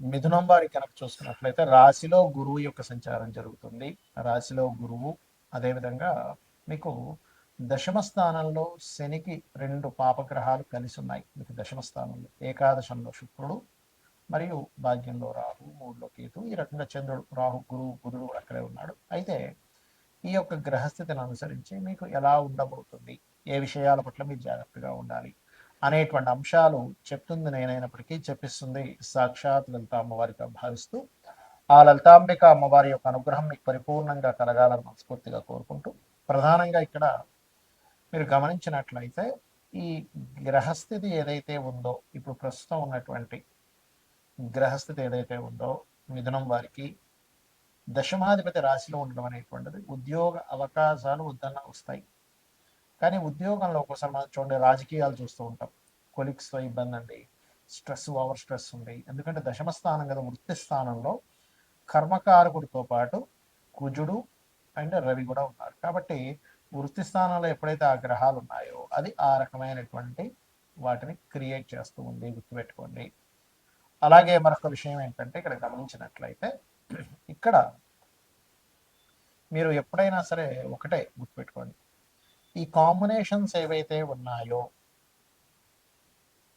మిథునం వారికి కనుక చూసుకున్నట్లయితే రాశిలో గురువు యొక్క సంచారం జరుగుతుంది. రాశిలో గురువు, అదేవిధంగా మీకు దశమ స్థానంలో శనికి 2 పాపగ్రహాలు కలిసి ఉన్నాయి. మీకు దశమ స్థానంలో ఏకాదశంలో శుక్రుడు మరియు భాగ్యంలో రాహు, 3లో కేతు, ఈ రకంగా చంద్రుడు, రాహు, గురువు, బుధుడు అక్కడే ఉన్నాడు. అయితే ఈ యొక్క గ్రహస్థితిని అనుసరించి మీకు ఎలా ఉండబోతుంది, ఏ విషయాల పట్ల మీరు జాగ్రత్తగా ఉండాలి అనేటువంటి అంశాలు చెప్తుంది నేనైనప్పటికీ చెప్పిస్తుంది సాక్షాత్ లలిత అమ్మవారిగా భావిస్తూ, ఆ లలితాంబిక అమ్మవారి యొక్క అనుగ్రహం మీకు పరిపూర్ణంగా కలగాలని మనస్ఫూర్తిగా కోరుకుంటూ, ప్రధానంగా ఇక్కడ మీరు గమనించినట్లయితే ఈ గ్రహస్థితి ఏదైతే ఉందో, ఇప్పుడు ప్రస్తుతం ఉన్నటువంటి గ్రహస్థితి ఏదైతే ఉందో మిథునం వారికి దశమాధిపతి రాశిలో ఉండడం అనేటువంటిది ఉద్యోగ అవకాశాలు వద్దన్నా వస్తాయి. కానీ ఉద్యోగంలో ఒకసారి మనం చూడండి, రాజకీయాలు చూస్తూ ఉంటాం, కొలిక్స్తో ఇబ్బంది అండి, స్ట్రెస్, ఓవర్ స్ట్రెస్ ఉంది. ఎందుకంటే దశమ స్థానం కదా, వృత్తి స్థానంలో కర్మకారకుడితో పాటు కుజుడు అండ్ రవి కూడా ఉన్నారు. కాబట్టి వృత్తి స్థానంలో ఎప్పుడైతే ఆ గ్రహాలు ఉన్నాయో అది ఆ రకమైనటువంటి వాటిని క్రియేట్ చేస్తూ ఉంది, గుర్తుపెట్టుకోండి. అలాగే మరొక విషయం ఏంటంటే ఇక్కడ గమనించినట్లయితే ఇక్కడ మీరు ఎప్పుడైనా సరే ఒకటే గుర్తుపెట్టుకోండి, ఈ కాంబినేషన్స్ ఏవైతే ఉన్నాయో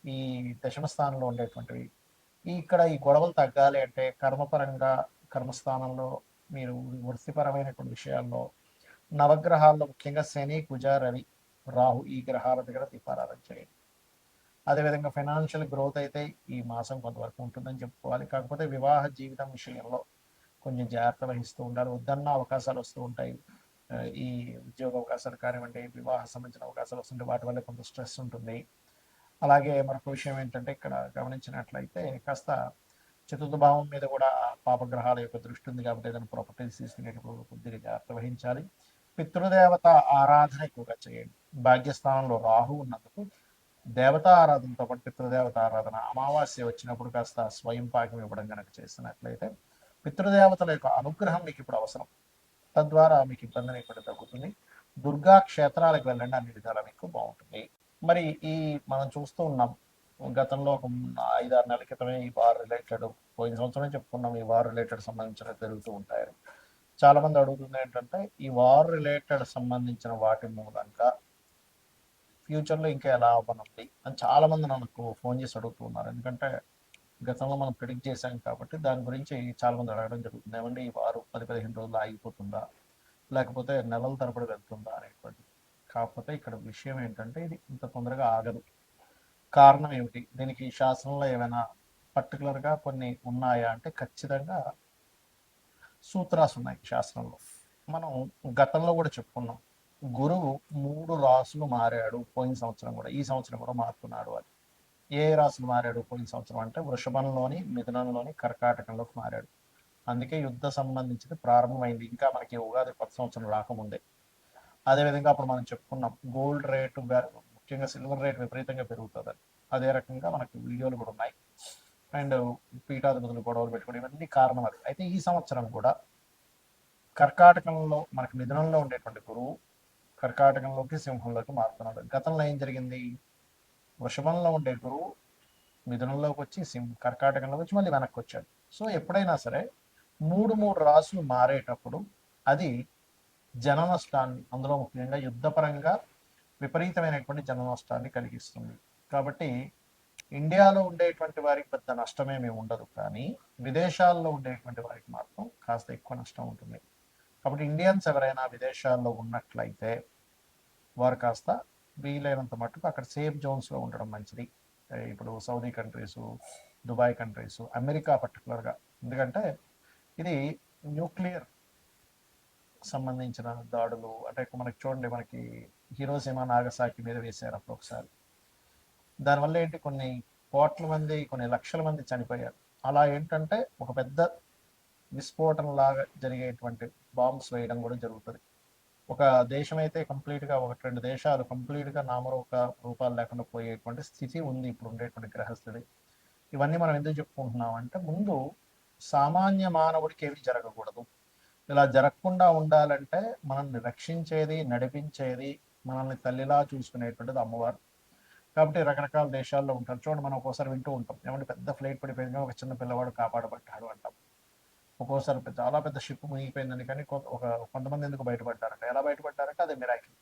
ఈ దశమ స్థానంలో ఉండేటువంటివి, ఇక్కడ ఈ గొడవలు తగ్గాలి అంటే కర్మపరంగా కర్మస్థానంలో మీరు వృత్తిపరమైనటువంటి విషయాల్లో నవగ్రహాల్లో ముఖ్యంగా శని, కుజ, రవి, రాహు ఈ గ్రహాల దగ్గర దీపారాధన చేయండి. అదేవిధంగా ఫైనాన్షియల్ గ్రోత్ అయితే ఈ మాసం కొంతవరకు ఉంటుందని చెప్పుకోవాలి. కాకపోతే వివాహ జీవితం విషయంలో కొంచెం జాగ్రత్త వహిస్తూ ఉండాలి. వద్దన్న అవకాశాలు వస్తూ ఉంటాయి. ఈ ఉద్యోగ అవకాశాలు కానివ్వండి, వివాహ సంబంధించిన అవకాశాలు వస్తుంటే వాటి వల్ల కొంత స్ట్రెస్ ఉంటుంది. అలాగే మరొక విషయం ఏంటంటే ఇక్కడ గమనించినట్లయితే కాస్త చతుర్థ భావం మీద కూడా పాపగ్రహాల యొక్క దృష్టి ఉంది కాబట్టి ఏదైనా ప్రాపర్టీస్ తీసుకునేటప్పుడు కొద్దిగా జాగ్రత్త వహించాలి. పితృదేవత ఆరాధన ఎక్కువగా చేయండి. భాగ్యస్థానంలో రాహు ఉన్నందుకు దేవతా ఆరాధనతో పాటు పితృదేవత ఆరాధన, అమావాస్య వచ్చినప్పుడు కాస్త స్వయం పాకం ఇవ్వడం కనుక చేసినట్లయితే పితృదేవతల యొక్క అనుగ్రహం మీకు ఇప్పుడు అవసరం. తద్వారా మీకు ఇబ్బంది అనేటువంటి తగ్గుతుంది. దుర్గా క్షేత్రాలకు వెళ్ళండి, అన్ని విధాలా మీకు బాగుంటుంది. మరి ఈ మనం చూస్తూ ఉన్నాం, గతంలో ఒక 5-6 నెలల క్రితమే ఈ వార్ రిలేటెడ్, పోయిన సంవత్సరం చెప్పుకున్నాం ఈ వార్ రిలేటెడ్ సంబంధించిన జరుగుతూ ఉంటాయి. చాలా మంది అడుగుతుంది ఏంటంటే ఈ వార్ రిలేటెడ్ సంబంధించిన వాటి మూలంగా ఫ్యూచర్లో ఇంకా ఎలా అవ్వనుంది అని చాలా మంది నాకు ఫోన్ చేసి అడుగుతున్నారు. ఎందుకంటే గతంలో మనం ప్రిడిక్ట్ చేశాం కాబట్టి దాని గురించి చాలా మంది అడగడం జరుగుతుంది. ఏమంటే ఈ వారు 10-15 రోజులు ఆగిపోతుందా, లేకపోతే నెలల తరబడి వెళ్తుందా అనేటువంటి. కాకపోతే ఇక్కడ విషయం ఏంటంటే ఇది ఇంత తొందరగా ఆగదు. కారణం ఏమిటి, దీనికి శాస్త్రంలో ఏమైనా పర్టికులర్గా కొన్ని ఉన్నాయా అంటే ఖచ్చితంగా సూత్రాలు ఉన్నాయి శాస్త్రంలో. మనం గతంలో కూడా చెప్పుకున్నాం, గురువు 3 రాసులు మారాడు పోయిన సంవత్సరం కూడా, ఈ సంవత్సరం కూడా మారుతున్నాడు అని. ఏ రాసులు మారాడు పోయిన సంవత్సరం అంటే వృషభంలోని, మిథునంలోని, కర్కాటకంలోకి మారాడు. అందుకే యుద్ధ సంబంధించింది ప్రారంభమైంది, ఇంకా మనకి ఉగాది కొత్త సంవత్సరం రాకముందే. అదేవిధంగా అప్పుడు మనం చెప్పుకున్నాం గోల్డ్ రేటు, ముఖ్యంగా సిల్వర్ రేట్ విపరీతంగా పెరుగుతుంది. అదే రకంగా మనకు వీడియోలు కూడా ఉన్నాయి. అండ్ పీఠాధిపతులు గొడవలు పెట్టుకోవడం ఇవన్నీ కారణం అది. అయితే ఈ సంవత్సరం కూడా కర్కాటకంలో మనకి మిథునంలో ఉండేటువంటి గురువు కర్కాటకంలోకి, సింహంలోకి మారుతున్నాడు. గతంలో ఏం జరిగింది, వృషభంలో ఉండే గురువు మిథునంలోకి వచ్చి కర్కాటకంలోకి వచ్చి మళ్ళీ వెనక్కి వచ్చాడు. సో ఎప్పుడైనా సరే 3 రాసులు మారేటప్పుడు అది జన నష్టాన్ని, అందులో ముఖ్యంగా యుద్ధపరంగా విపరీతమైనటువంటి జన నష్టాన్ని కలిగిస్తుంది. కాబట్టి ఇండియాలో ఉండేటువంటి వారికి పెద్ద నష్టమేమీ ఉండదు, కానీ విదేశాల్లో ఉండేటువంటి వారికి మాత్రం కాస్త ఎక్కువ నష్టం ఉంటుంది. కాబట్టి ఇండియన్స్ ఎవరైనా విదేశాల్లో ఉన్నట్లయితే వారు కాస్త వీలైనంత మట్టుకు అక్కడ సేఫ్ జోన్స్లో ఉండడం మంచిది. ఇప్పుడు Saudi countries, Dubai countries, America పర్టికులర్గా, ఎందుకంటే ఇది న్యూక్లియర్ సంబంధించిన దాడులు. అంటే మనకి చూడండి, మనకి హిరోషిమా నాగసాకి మీద వేశారు అప్పుడు ఒకసారి. దానివల్ల ఏంటి, కొన్ని కోట్ల మంది, కొన్ని లక్షల మంది చనిపోయారు. అలా ఏంటంటే ఒక పెద్ద విస్ఫోటన లాగా జరిగేటువంటి బాంబ్స్ వేయడం కూడా జరుగుతుంది. ఒక దేశం అయితే కంప్లీట్గా, 1-2 దేశాలు కంప్లీట్గా రూపాలు లేకుండా పోయేటువంటి స్థితి ఉంది ఇప్పుడు ఉండేటువంటి గ్రహస్థితి. ఇవన్నీ మనం ఎందుకు చెప్పుకుంటున్నాం అంటే, ముందు సామాన్య మానవుడికి ఏమి జరగకూడదు. ఇలా జరగకుండా ఉండాలంటే మనల్ని రక్షించేది, నడిపించేది, మనల్ని తల్లిలా చూసుకునేటువంటిది అమ్మవారు. కాబట్టి రకరకాల దేశాల్లో ఉంటారు. చూడండి మనం ఒక్కోసారి వింటూ ఉంటాం. ఏమంటే పెద్ద ఫ్లైట్ పడిపోయింది, ఒక చిన్న పిల్లవాడు కాపాడబడ్డాడు అంటాం. ఒక్కోసారి చాలా పెద్ద షిప్ మునిగిపోయిందని, కానీ కొంతమంది ఎందుకు బయటపడ్డారంట. ఎలా బయటపడ్డారంటే అదే మిరాకిల్.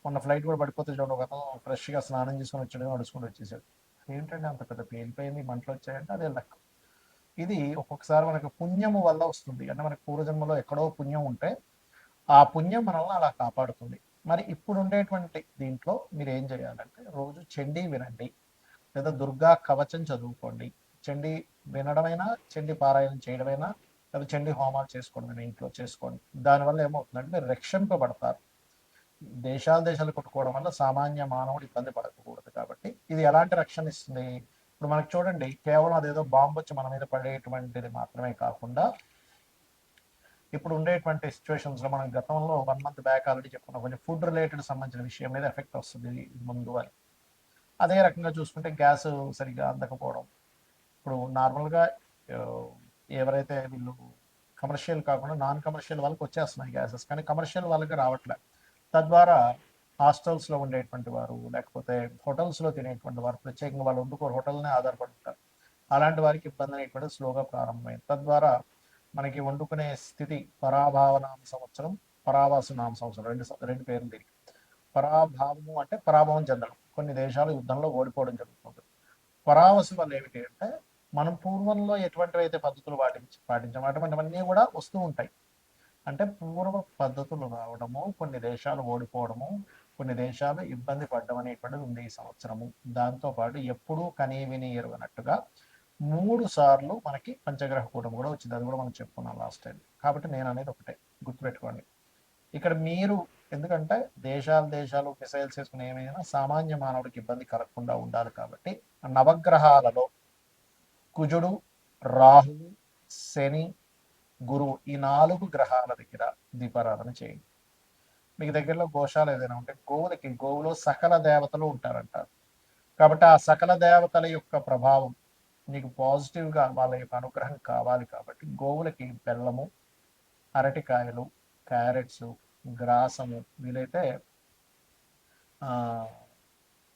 మొన్న ఫ్లైట్ కూడా పడిపోతే చూడండి, ఒక అతను ఫ్రెష్గా స్నానం చేసుకొని వచ్చాడు, నడుచుకొని వచ్చేసాడు. ఏంటంటే అంత పెద్ద పేలిపోయింది, మంటలు వచ్చాయంటే అదే లెక్క. ఇది ఒక్కొక్కసారి మనకు పుణ్యము వల్ల వస్తుంది. అంటే మనకు పూర్వజన్మలో ఎక్కడో పుణ్యం ఉంటే ఆ పుణ్యం మనల్ని అలా కాపాడుతుంది. మరి ఇప్పుడు ఉండేటువంటి దీంట్లో మీరు ఏం చేయాలంటే రోజు చండీ వినండి, లేదా దుర్గా కవచం చదువుకోండి. చండీ వినడమైనా, చండీ పారాయణం చేయడమైనా, లేదా చండీ హోమాలు చేసుకోండి, మీ ఇంట్లో చేసుకోండి. దానివల్ల ఏమవుతుందంటే మీరు రక్షింపబడతారు. దేశాలు కొట్టుకోవడం వల్ల సామాన్య మానవుడు ఇబ్బంది పడకూడదు. కాబట్టి ఇది ఎలాంటి రక్షణ ఇస్తుంది? ఇప్పుడు మనకు చూడండి, కేవలం అదేదో బాంబు వచ్చి మన మీద పడేటువంటిది మాత్రమే కాకుండా, ఇప్పుడు ఉండేటువంటి సిచ్యువేషన్స్లో మనం గతంలో 1 month బ్యాక్ ఆల్రెడీ చెప్పుకున్నాం, కొంచెం ఫుడ్ రిలేటెడ్ సంబంధించిన విషయం మీద ఎఫెక్ట్ వస్తుంది ముందు అని. అదే రకంగా చూసుకుంటే గ్యాస్ సరిగ్గా అందకపోవడం. ఇప్పుడు నార్మల్గా ఎవరైతే వీళ్ళు కమర్షియల్ కాకుండా నాన్ కమర్షియల్ వాళ్ళకి వచ్చేస్తున్నాయి గ్యాసెస్, కానీ కమర్షియల్ వాళ్ళకి రావట్లేదు. తద్వారా హాస్టల్స్లో ఉండేటువంటి వారు, లేకపోతే హోటల్స్లో తినేటువంటి వారు, ప్రత్యేకంగా వాళ్ళు వండుకోరు, హోటల్నే ఆధారపడి ఉంటారు. అలాంటి వారికి ఇబ్బంది అనేటువంటిది స్లోగా ప్రారంభమైంది. తద్వారా మనకి వండుకునే స్థితి పరాభావనామ సంవత్సరం, పరాభాసు నామ సంవత్సరం, రెండు పేర్లు దీనికి. పరాభావము అంటే పరాభవం చెందడం, కొన్ని దేశాలు యుద్ధంలో ఓడిపోవడం జరుగుతుంది. పరావసు వల్ల ఏమిటి అంటే మనం పూర్వంలో ఎటువంటివి అయితే పద్ధతులు పాటించాము అటువంటివన్నీ కూడా వస్తూ ఉంటాయి. అంటే పూర్వ పద్ధతులు రావడము, కొన్ని దేశాలు ఓడిపోవడము, కొన్ని దేశాలు ఇబ్బంది పడడం అనేటువంటిది ఉంది ఈ సంవత్సరము. దాంతోపాటు ఎప్పుడూ కనీ విని ఎరుగనట్టుగా 3 సార్లు మనకి పంచగ్రహ కూటమి కూడా వచ్చింది. అది కూడా మనం చెప్పుకున్నాం లాస్ట్ టైం. కాబట్టి నేను అనేది ఒకటే గుర్తుపెట్టుకోండి. ఇక్కడ మీరు ఎందుకంటే దేశాలు మిసైల్స్ వేసుకుని ఏమైనా సామాన్య మానవుడికి ఇబ్బంది కలగకుండా ఉండాలి. కాబట్టి నవగ్రహాలలో కుజుడు, రాహువు, శని, గురువు, ఈ 4 గ్రహాల దగ్గర దీపారాధన చేయండి. మీకు దగ్గరలో గోశాల ఏదైనా ఉంటే గోవులో సకల దేవతలు ఉంటారంటారు. కాబట్టి ఆ సకల దేవతల యొక్క ప్రభావం నీకు పాజిటివ్గా, వాళ్ళ యొక్క అనుగ్రహం కావాలి. కాబట్టి గోవులకి బెల్లము, అరటికాయలు, క్యారెట్స్, గ్రాసము, వీలైతే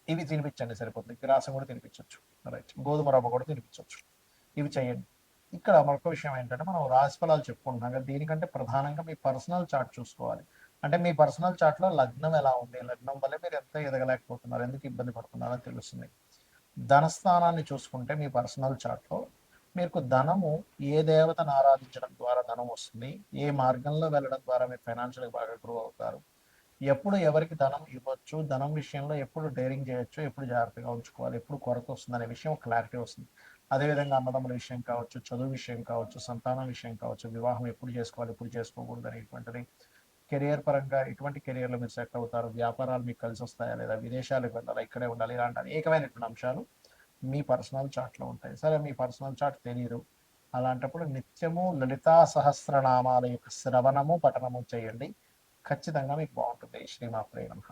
ఇవి తినిపించండి సరిపోతుంది. గ్రాసం కూడా తినిపించవచ్చు, రైట్, గోధుమ రవ్వ కూడా తినిపించవచ్చు. ఇవి చేయండి. ఇక్కడ మరొక విషయం ఏంటంటే మనం రాశి ఫలాలు చెప్పుకుంటున్నాం కదా, దీనికంటే ప్రధానంగా మీ పర్సనల్ చార్ట్ చూసుకోవాలి. అంటే మీ పర్సనల్ చార్ట్లో లగ్నం ఎలా ఉంది, లగ్నం వల్ల మీరు ఎంత ఎదగలేకపోతున్నారు, ఎందుకు ఇబ్బంది పడుతున్నారో తెలుస్తుంది. ధనస్థానాన్ని చూసుకుంటే మీ పర్సనల్ చార్ట్లో మీకు ధనము ఏ దేవతను ఆరాధించడం ద్వారా ధనం వస్తుంది, ఏ మార్గంలో వెళ్ళడం ద్వారా మీరు ఫైనాన్షియల్గా బాగా గ్రో అవుతారు, ఎప్పుడు ఎవరికి ధనం ఇవ్వచ్చు, ధనం విషయంలో ఎప్పుడు డేరింగ్ చేయొచ్చు, ఎప్పుడు జాగ్రత్తగా ఉంచుకోవాలి, ఎప్పుడు కొరత వస్తుంది అనే విషయం క్లారిటీ వస్తుంది. అదేవిధంగా అన్నదమ్ముల విషయం కావచ్చు, చదువు విషయం కావచ్చు, సంతానం విషయం కావచ్చు, వివాహం ఎప్పుడు చేసుకోవాలి, ఎప్పుడు చేసుకోకూడదు అనేటువంటిది, కెరియర్ పరంగా ఎటువంటి కెరియర్లో మీరు సెట్ అవుతారు, వ్యాపారాలు మీకు కలిసి వస్తాయా లేదా, విదేశాలకు వెళ్ళాలా, ఇక్కడే ఉండాలి, ఇలాంటి అనేకమైనటువంటి అంశాలు మీ పర్సనల్ చార్ట్లో ఉంటాయి. సరే, మీ పర్సనల్ చార్ట్ తెలియదు, అలాంటప్పుడు నిత్యము లలితా సహస్రనామాల యొక్క శ్రవణము, పఠనము చేయండి. ఖచ్చితంగా మీకు బాగుంటుంది. శ్రీమాత్రే నమః.